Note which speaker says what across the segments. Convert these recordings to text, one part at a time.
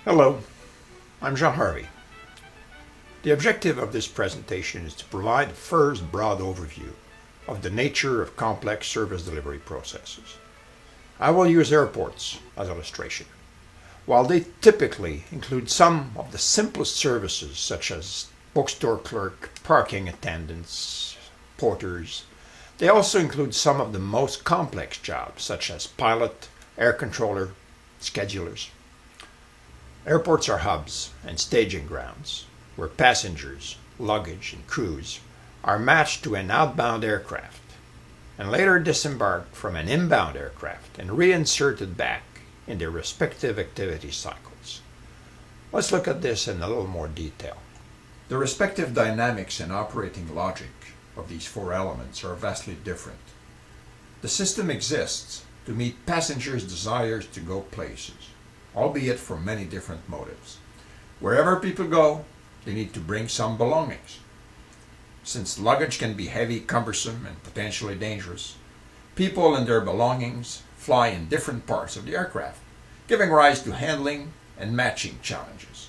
Speaker 1: Hello, I'm Jean Harvey. The objective of this presentation is to provide a first broad overview of the nature of complex service delivery processes. I will use airports as illustration. While they typically include some of the simplest services such as bookstore clerk, parking attendants, porters, they also include some of the most complex jobs such as pilot, air controller, schedulers. Airports are hubs and staging grounds where passengers, luggage, and crews are matched to an outbound aircraft and later disembarked from an inbound aircraft and reinserted back in their respective activity cycles. Let's look at this in a little more detail. The respective dynamics and operating logic of these four elements are vastly different. The system exists to meet passengers' desires to go places, albeit for many different motives. Wherever people go, they need to bring some belongings. Since luggage can be heavy, cumbersome, and potentially dangerous, people and their belongings fly in different parts of the aircraft, giving rise to handling and matching challenges.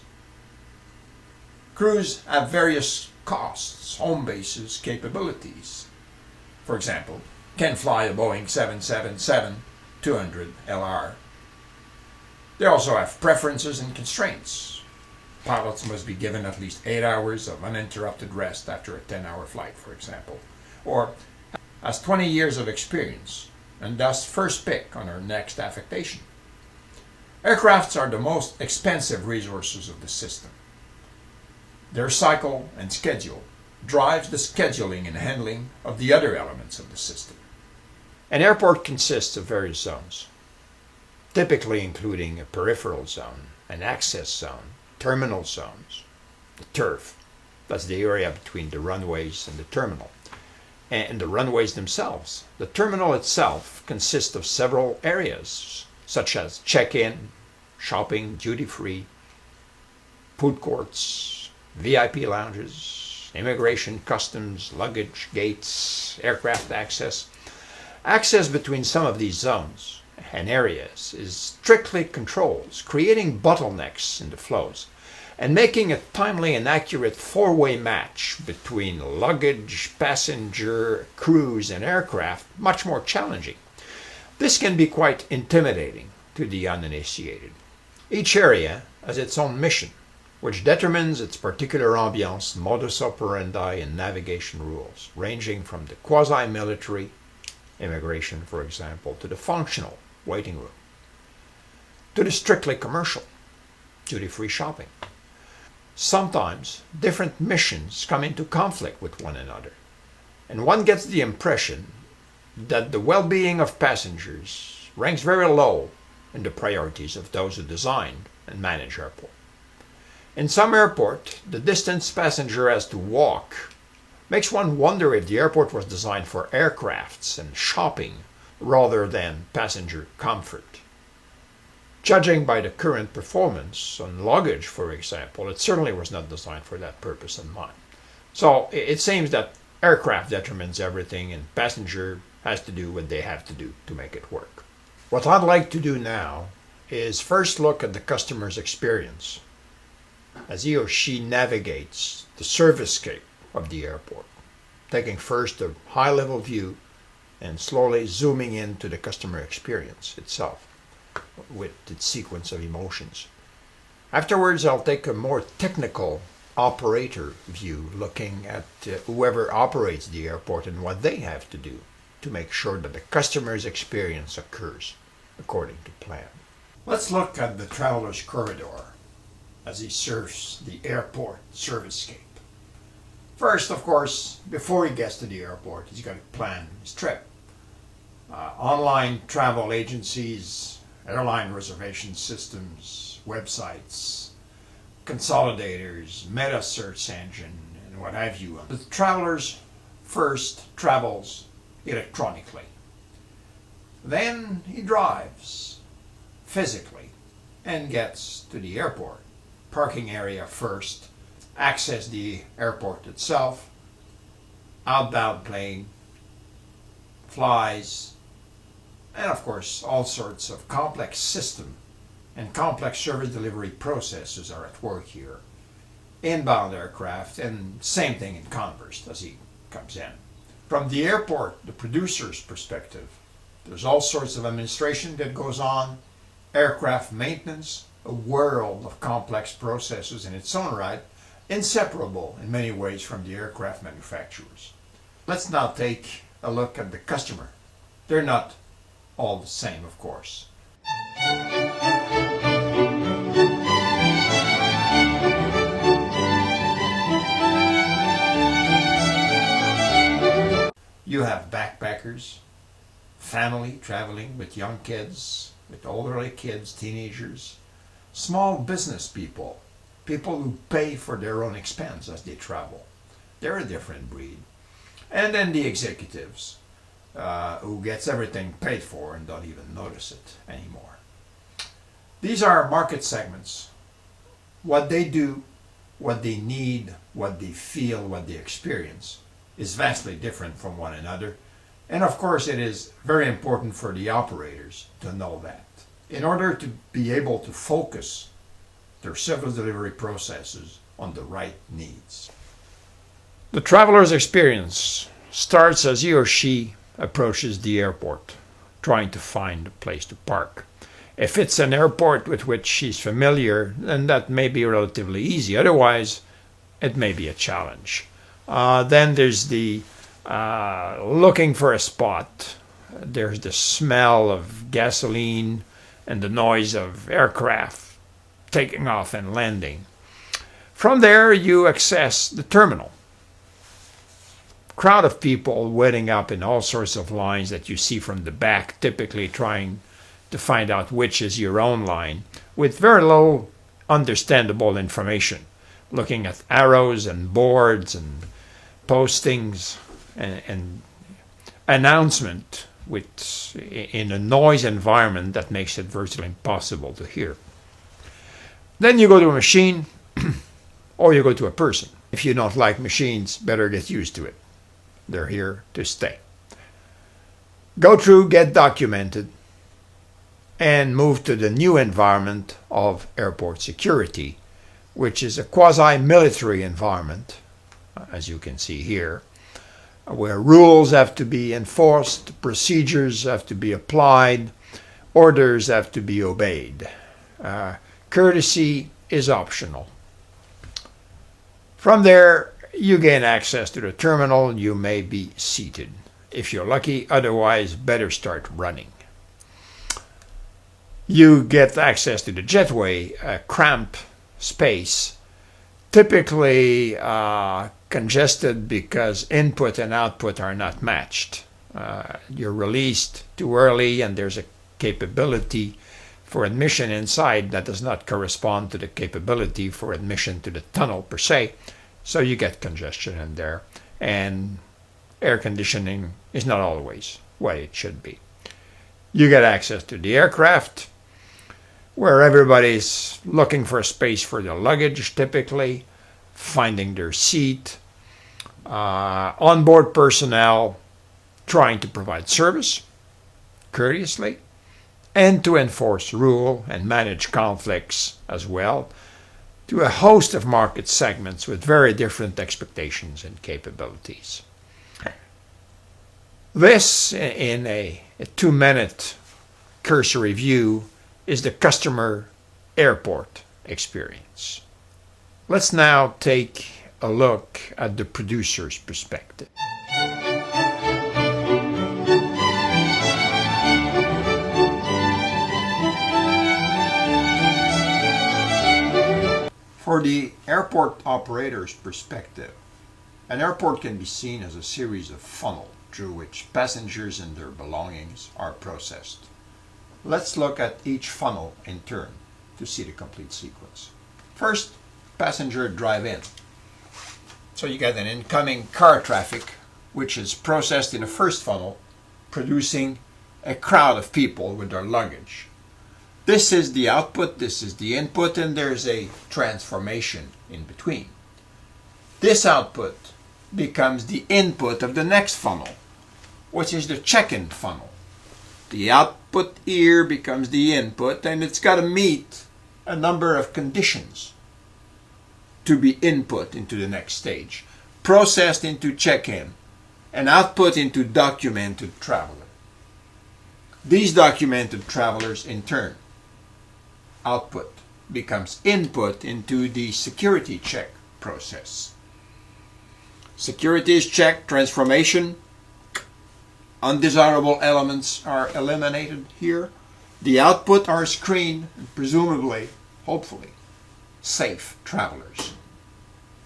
Speaker 1: Crews have various costs, home bases, capabilities. For example, can fly a Boeing 777-200 LR. They also have preferences and constraints. Pilots must be given at least 8 hours of uninterrupted rest after a 10-hour flight, for example, or has 20 years of experience and thus first pick on our next affectation. Aircrafts are the most expensive resources of the system. Their cycle and schedule drives the scheduling and handling of the other elements of the system. An airport consists of various zones, typically including a peripheral zone, an access zone, terminal zones, the turf, that's the area between the runways and the terminal, and the runways themselves. The terminal itself consists of several areas, such as check-in, shopping, duty-free, food courts, VIP lounges, immigration, customs, luggage, gates, aircraft access. Access between some of these zones and areas is strictly controlled, creating bottlenecks in the flows and making a timely and accurate four-way match between luggage, passenger, crews, and aircraft much more challenging. This can be quite intimidating to the uninitiated. Each area has its own mission, which determines its particular ambiance, modus operandi, and navigation rules, ranging from the quasi-military, immigration for example, to the functional, waiting room, to the strictly commercial, duty-free shopping. Sometimes different missions come into conflict with one another, and one gets the impression that the well-being of passengers ranks very low in the priorities of those who design and manage airports. In some airports, the distance passenger has to walk makes one wonder if the airport was designed for aircrafts and shopping rather than passenger comfort. Judging by the current performance on luggage, for example, it certainly was not designed for that purpose in mind. So it seems that aircraft determines everything and passenger has to do what they have to do to make it work. What I'd like to do now is first look at the customer's experience as he or she navigates the servicescape of the airport, taking first a high-level view and slowly zooming into the customer experience itself with its sequence of emotions. Afterwards, I'll take a more technical operator view, looking at whoever operates the airport and what they have to do to make sure that the customer's experience occurs according to plan. Let's look at the traveler's corridor as he surfs the airport servicescape. First, of course, before he gets to the airport, he's got to plan his trip. Online travel agencies, airline reservation systems, websites, consolidators, meta search engine, and what have you. The travelers first travels electronically. Then he drives physically and gets to the airport. Parking area first, access the airport itself, outbound plane, flies, and of course all sorts of complex system and complex service delivery processes are at work here. Inbound aircraft, and same thing in converse as he comes in. From the airport, the producer's perspective, there's all sorts of administration that goes on, aircraft maintenance, a world of complex processes in its own right, inseparable in many ways from the aircraft manufacturers. Let's now take a look at the customer. They're not all the same, of course. You have backpackers, family traveling with young kids, with elderly kids, teenagers, small business people, people who pay for their own expense as they travel. They're a different breed. And then the executives, who gets everything paid for and don't even notice it anymore. These are market segments. What they do, what they need, what they feel, what they experience is vastly different from one another. And of course, it is very important for the operators to know that in order to be able to focus their service delivery processes on the right needs. The traveler's experience starts as he or she approaches the airport, trying to find a place to park. If it's an airport with which she's familiar, then that may be relatively easy. Otherwise, it may be a challenge. Then there's the looking for a spot. There's the smell of gasoline and the noise of aircraft taking off and landing. From there, you access the terminal. Crowd of people waiting up in all sorts of lines that you see from the back, typically trying to find out which is your own line, with very little understandable information, looking at arrows and boards and postings and announcement in a noise environment that makes it virtually impossible to hear. Then you go to a machine or you go to a person. If you don't like machines, better get used to it. They're here to stay. Go through, get documented, and move to the new environment of airport security, which is a quasi-military environment, as you can see here, where rules have to be enforced, procedures have to be applied, orders have to be obeyed. Courtesy is optional. From there, you gain access to the terminal. You may be seated, if you're lucky. Otherwise, better start running. You get access to the jetway, a cramped space, typically congested because input and output are not matched. You're released too early, and there's a capability for admission inside that does not correspond to the capability for admission to the tunnel per se. So you get congestion in there, and air conditioning is not always what it should be. You get access to the aircraft, where everybody's looking for a space for their luggage, typically, finding their seat. Onboard personnel trying to provide service courteously, and to enforce rule and manage conflicts as well, to a host of market segments with very different expectations and capabilities. This, in a 2-minute cursory view, is the customer airport experience. Let's now take a look at the producer's perspective. For the airport operator's perspective, an airport can be seen as a series of funnels through which passengers and their belongings are processed. Let's look at each funnel in turn to see the complete sequence. First, passenger drive-in. So you get an incoming car traffic, which is processed in the first funnel, producing a crowd of people with their luggage. This is the output, this is the input, and there's a transformation in between. This output becomes the input of the next funnel, which is the check-in funnel. The output here becomes the input, and it's got to meet a number of conditions to be input into the next stage, processed into check-in, and output into documented traveler. These documented travelers, in turn, output becomes input into the security check process. Security is checked, transformation, undesirable elements are eliminated here. The output are screened, and presumably, hopefully, safe travelers.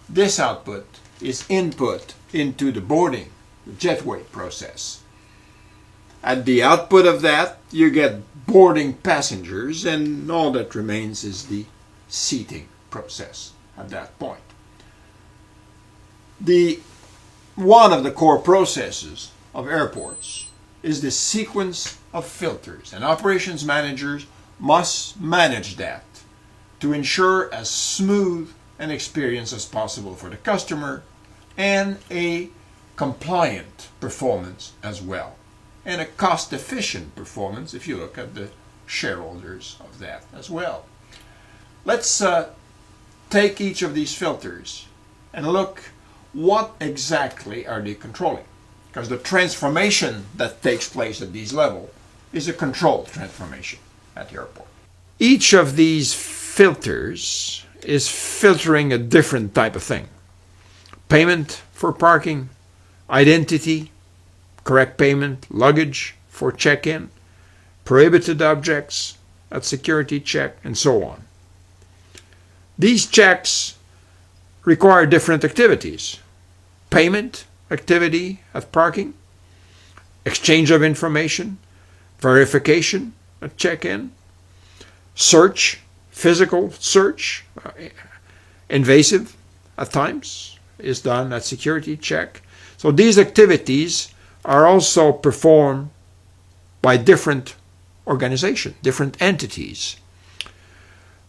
Speaker 1: This output is input into the boarding, the jetway process. At the output of that, you get boarding passengers, and all that remains is the seating process at that point. One of the core processes of airports is the sequence of filters, and operations managers must manage that to ensure as smooth an experience as possible for the customer and a compliant performance as well, and a cost-efficient performance if you look at the shareholders of that as well. Let's take each of these filters and look what exactly are they controlling, because the transformation that takes place at these levels is a controlled transformation at the airport. Each of these filters is filtering a different type of thing. Payment for parking, identity, correct payment, luggage for check-in, prohibited objects at security check, and so on. These checks require different activities. Payment activity at parking, exchange of information, verification at check-in, search, physical search, invasive at times, is done at security check. So these activities are also performed by different organizations, different entities,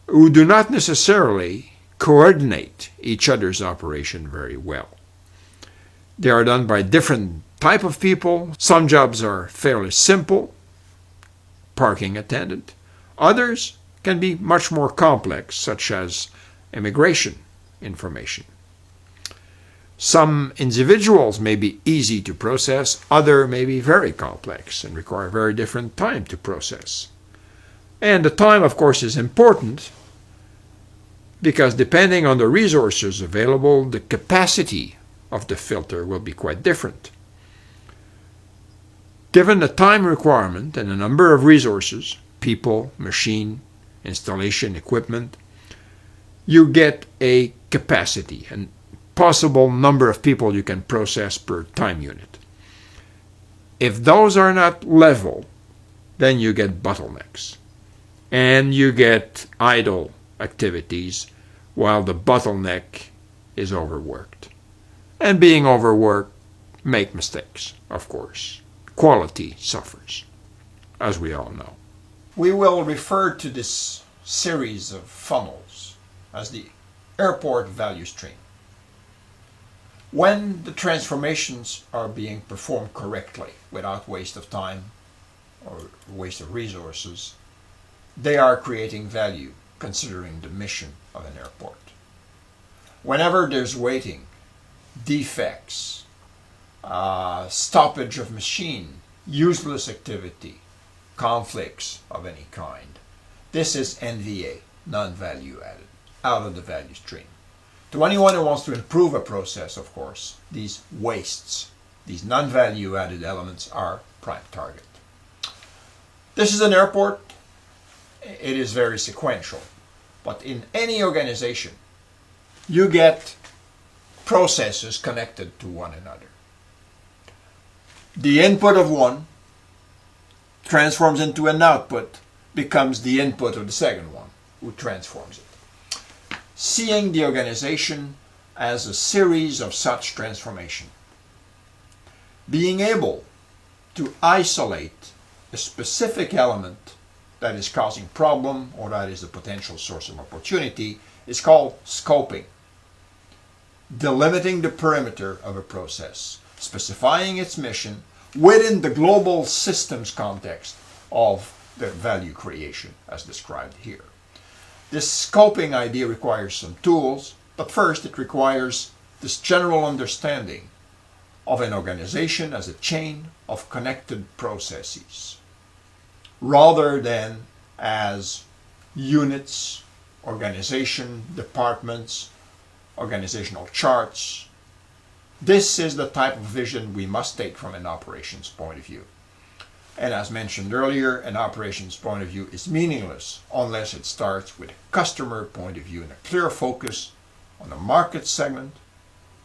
Speaker 1: who do not necessarily coordinate each other's operation very well. They are done by different type of people. Some jobs are fairly simple, parking attendant. Others can be much more complex, such as immigration information. Some individuals may be easy to process, others may be very complex and require very different time to process. And the time, of course, is important because depending on the resources available, the capacity of the filter will be quite different. Given the time requirement and the number of resources, people, machine, installation, equipment, you get a capacity, a possible number of people you can process per time unit. If those are not level, then you get bottlenecks. And you get idle activities while the bottleneck is overworked. And being overworked, make mistakes, of course. Quality suffers, as we all know. We will refer to this series of funnels as the airport value stream. When the transformations are being performed correctly, without waste of time or waste of resources, they are creating value, considering the mission of an airport. Whenever there's waiting, defects, stoppage of machine, useless activity, conflicts of any kind, this is NVA, non-value added, out of the value stream. To anyone who wants to improve a process, of course, these wastes, these non-value added elements are prime target. This is an airport. It is very sequential. But in any organization, you get processes connected to one another. The input of one transforms into an output, becomes the input of the second one, who transforms it. Seeing the organization as a series of such transformation. Being able to isolate a specific element that is causing problem or that is a potential source of opportunity is called scoping. Delimiting the perimeter of a process, specifying its mission within the global systems context of the value creation as described here. This scoping idea requires some tools, but first it requires this general understanding of an organization as a chain of connected processes, rather than as units, organization, departments, organizational charts. This is the type of vision we must take from an operations point of view. And as mentioned earlier, an operations point of view is meaningless unless it starts with a customer point of view and a clear focus on a market segment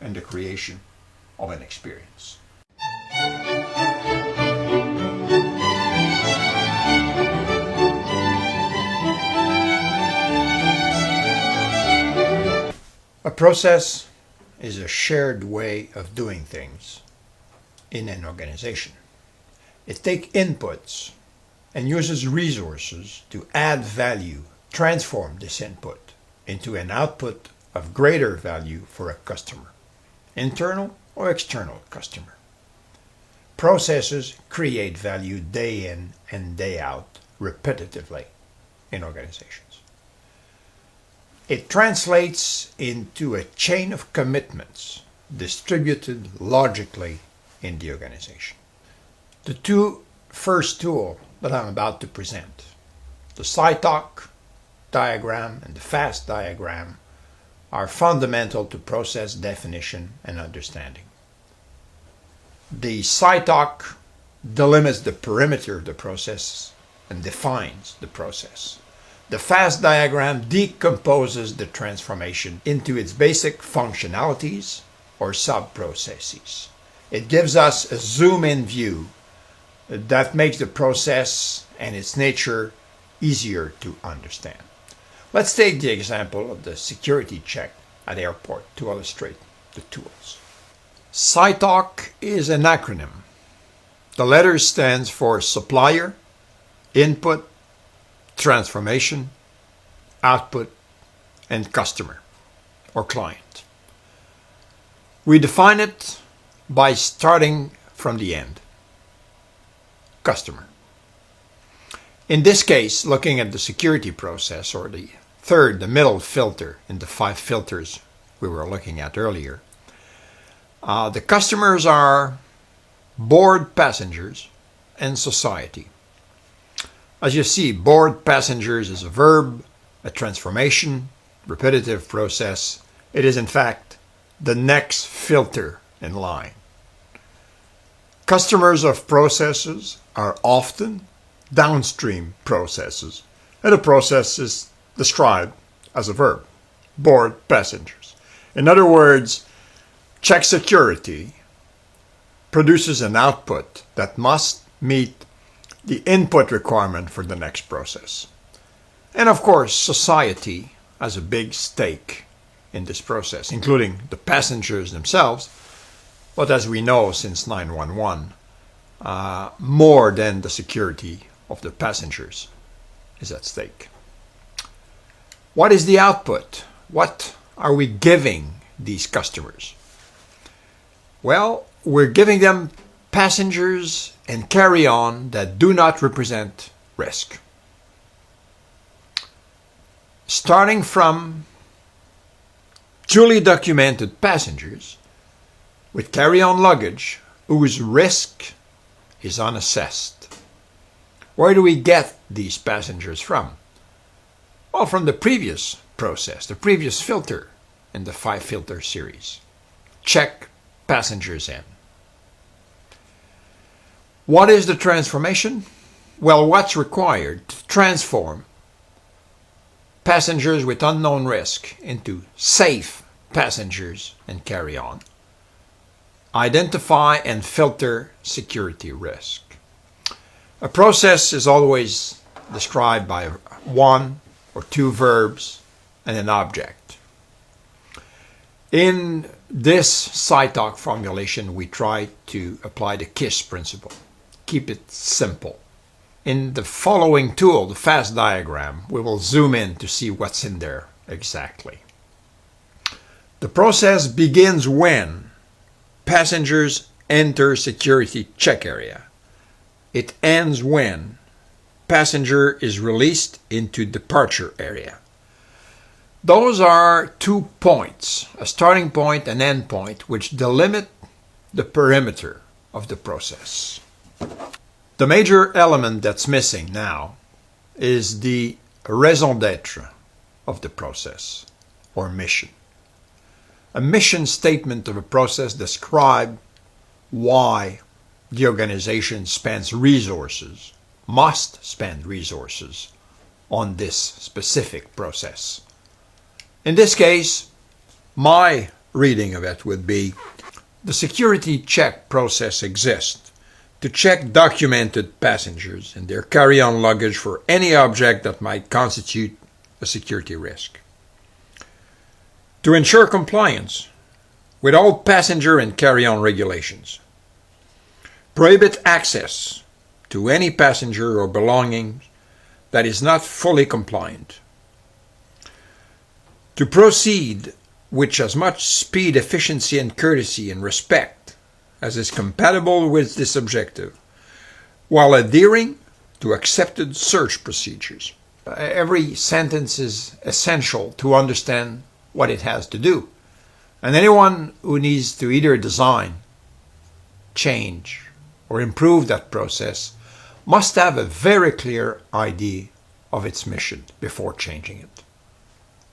Speaker 1: and the creation of an experience. A process is a shared way of doing things in an organization. It takes inputs and uses resources to add value, transform this input into an output of greater value for a customer, internal or external customer. Processes create value day in and day out repetitively in organizations. It translates into a chain of commitments distributed logically in the organization. The two first tools that I'm about to present, the SITOC diagram and the FAST diagram, are fundamental to process definition and understanding. The SITOC delimits the perimeter of the process and defines the process. The FAST diagram decomposes the transformation into its basic functionalities or sub-processes. It gives us a zoom-in view that makes the process and its nature easier to understand. Let's take the example of the security check at airport to illustrate the tools. SITOC is an acronym. The letter stands for supplier, input, transformation, output, and customer or client. We define it by starting from the end. Customer. In this case, looking at the security process, or the middle filter in the 5 filters we were looking at earlier, the customers are board passengers and society. As you see, board passengers is a verb, a transformation, repetitive process. It is in fact the next filter in line. Customers of processes are often downstream processes, and a process is described as a verb, board passengers. In other words, check security produces an output that must meet the input requirement for the next process. And of course, society has a big stake in this process, including the passengers themselves, but as we know since 911, more than the security of the passengers is at stake. What is the output? What are we giving these customers? Well, we're giving them passengers and carry-on that do not represent risk. Starting from duly documented passengers with carry-on luggage whose risk is unassessed. Where do we get these passengers from? Well, from the previous process, the previous filter in the 5 filter series. Check passengers in. What is the transformation? Well, what's required to transform passengers with unknown risk into safe passengers and carry on? Identify and filter security risk. A process is always described by 1 or 2 verbs and an object. In this SITOC formulation, we try to apply the KISS principle. Keep it simple. In the following tool, the FAST diagram, we will zoom in to see what's in there exactly. The process begins when passengers enter security check area. It ends when passenger is released into departure area. Those are 2 points, a starting point and end point, which delimit the perimeter of the process. The major element that's missing now is the raison d'être of the process, or mission. A mission statement of a process describes why the organization spends resources, must spend resources on this specific process. In this case, my reading of it would be the security check process exists to check documented passengers and their carry-on luggage for any object that might constitute a security risk. To ensure compliance with all passenger and carry-on regulations. Prohibit access to any passenger or belongings that is not fully compliant. To proceed with as much speed, efficiency, and courtesy and respect as is compatible with this objective, while adhering to accepted search procedures. Every sentence is essential to understand what it has to do. And anyone who needs to either design, change, or improve that process must have a very clear idea of its mission before changing it.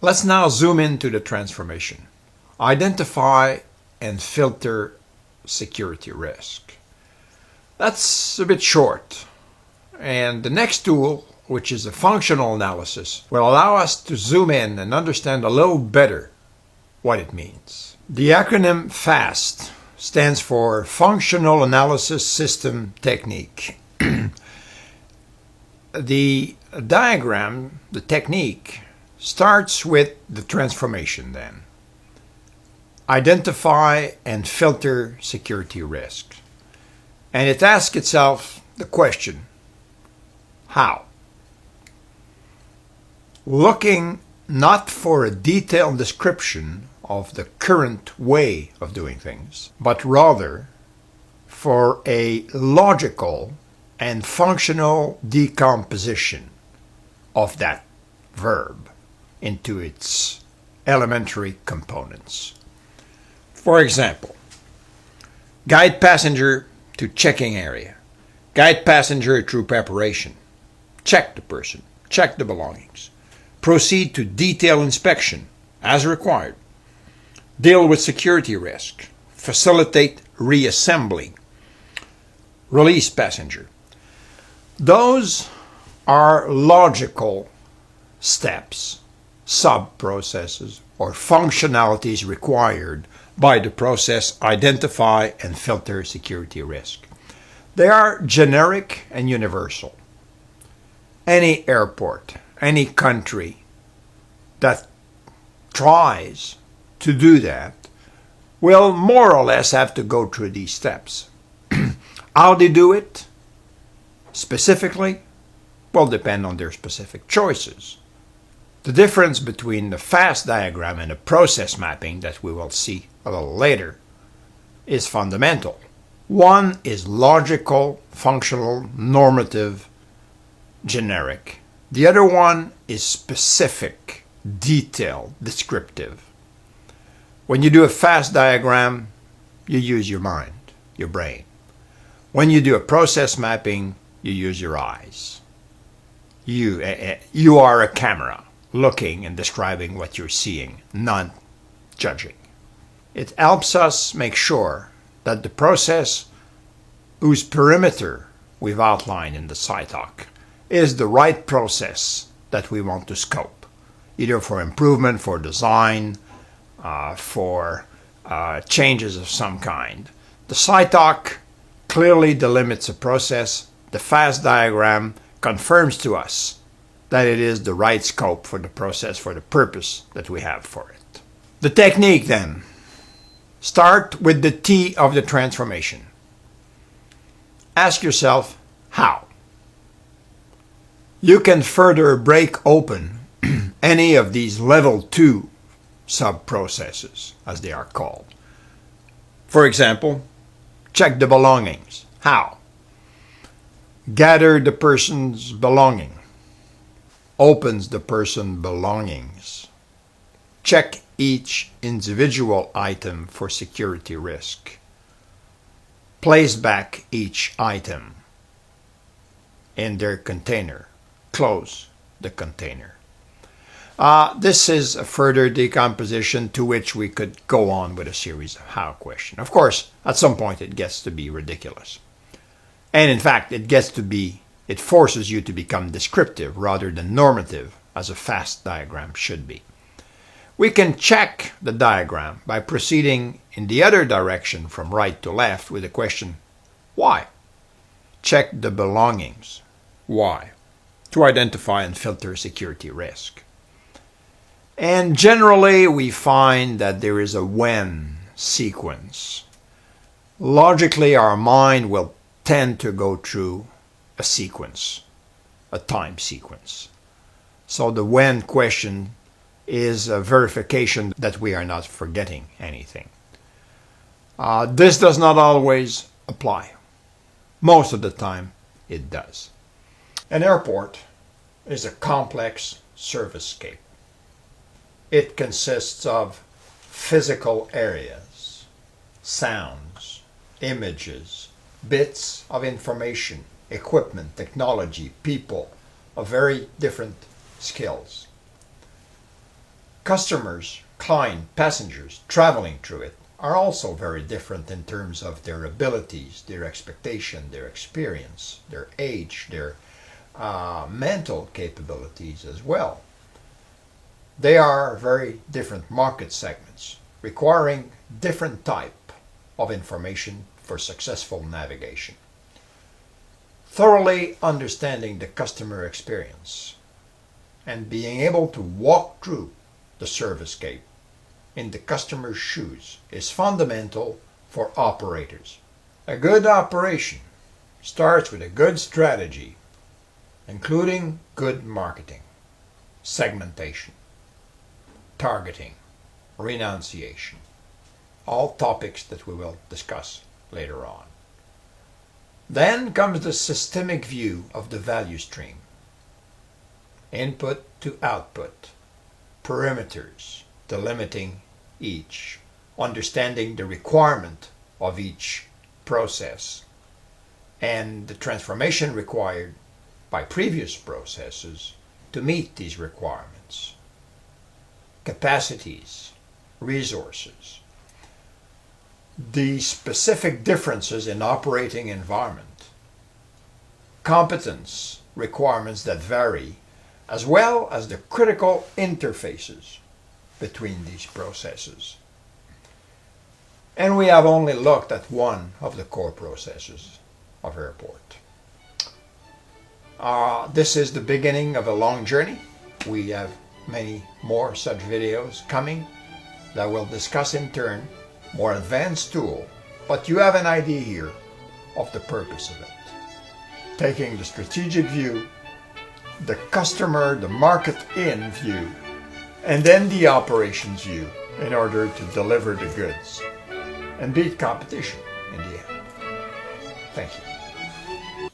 Speaker 1: Let's now zoom into the transformation. Identify and filter security risk. That's a bit short. And the next tool, which is a functional analysis, will allow us to zoom in and understand a little better what it means. The acronym FAST stands for Functional Analysis System Technique. The diagram, the technique, starts with the transformation then. Identify and filter security risks. And it asks itself the question, how? Looking not for a detailed description of the current way of doing things, but rather for a logical and functional decomposition of that verb into its elementary components. For example, guide passenger to checking area, guide passenger through preparation, check the person, check the belongings, proceed to detailed inspection as required, deal with security risk, facilitate reassembly, release passenger. Those are logical steps, sub-processes, or functionalities required by the process identify and filter security risk. They are generic and universal. Any airport, any country that tries to do that will more or less have to go through these steps. How they do it specifically will depend on their specific choices. The difference between the FAST diagram and the process mapping that we will see a little later is fundamental. One is logical, functional, normative, generic. The other one is specific, detailed, descriptive. When you do a FAST diagram, you use your mind, your brain. When you do a process mapping, you use your eyes. You are a camera, looking and describing what you're seeing, not judging. It helps us make sure that the process whose perimeter we've outlined in the SITOC is the right process that we want to scope, either for improvement, for design, for changes of some kind. The SITOC clearly delimits a process. The FAST diagram confirms to us that it is the right scope for the process, for the purpose that we have for it. The technique then. Start with the T of the transformation. Ask yourself, how? You can further break open any of these level 2 sub-processes, as they are called. For example, check the belongings. How? gather the person's belonging, opens the person's belongings, check each individual item for security risk, place back each item in their container, close the container. This is a further decomposition to which we could go on with a series of how questions. Of course, at some point it gets to be ridiculous. And in fact, it forces you to become descriptive rather than normative, as a fast diagram should be. We can check the diagram by proceeding in the other direction from right to left with the question, why? Check the belongings. Why? To identify and filter security risk. And generally, we find that there is a when sequence. Logically, our mind will tend to go through a sequence, a time sequence. So the when question is a verification that we are not forgetting anything. This does not always apply. Most of the time, it does. An airport is a complex servicescape. It consists of physical areas, sounds, images, bits of information, equipment, technology, people of very different skills. Customers, client, passengers traveling through it are also very different in terms of their abilities, their expectation, their experience, their age, their mental capabilities as well. They are very different market segments, requiring different type of information for successful navigation. Thoroughly understanding the customer experience and being able to walk through the servicescape in the customer's shoes is fundamental for operators. A good operation starts with a good strategy, including good marketing, segmentation, targeting, renunciation, all topics that we will discuss later on. Then comes the systemic view of the value stream. Input to output, perimeters delimiting each, understanding the requirement of each process, and the transformation required by previous processes to meet these requirements. Capacities, resources, the specific differences in operating environment, competence requirements that vary, as well as the critical interfaces between these processes. And we have only looked at one of the core processes of airport. This is the beginning of a long journey. We have many more such videos coming that will discuss in turn more advanced tool, but you have an idea here of the purpose of it. Taking the strategic view, the customer, the market in view, and then the operations view in order to deliver the goods and beat competition in the end. Thank you.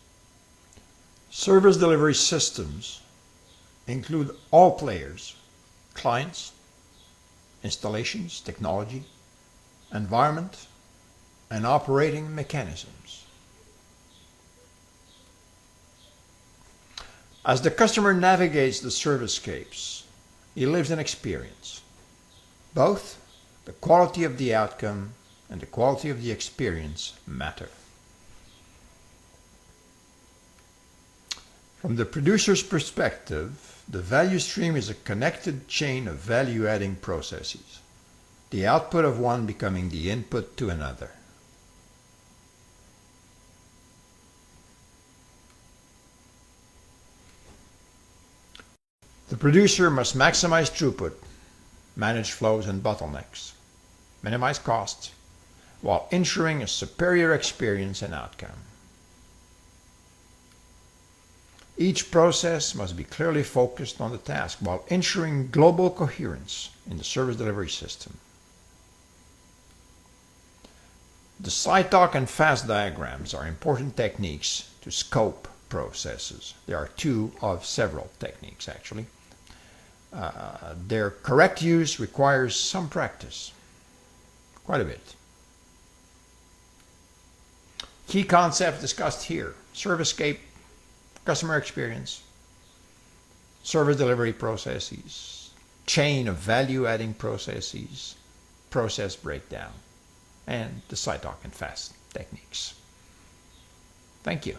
Speaker 1: Service delivery systems include all players, clients, installations, technology, environment, and operating mechanisms. As the customer navigates the servicescapes, he lives an experience. Both the quality of the outcome and the quality of the experience matter. From the producer's perspective, the value stream is a connected chain of value-adding processes, the output of one becoming the input to another. The producer must maximize throughput, manage flows and bottlenecks, minimize costs, while ensuring a superior experience and outcome. Each process must be clearly focused on the task while ensuring global coherence in the service delivery system. The SITOC and FAST diagrams are important techniques to scope, processes. There are two of several techniques, actually. Their correct use requires some practice, quite a bit. Key concepts discussed here: ServiceScape, customer experience, service delivery processes, chain of value-adding processes, process breakdown, and the SITOC and FAST techniques. Thank you.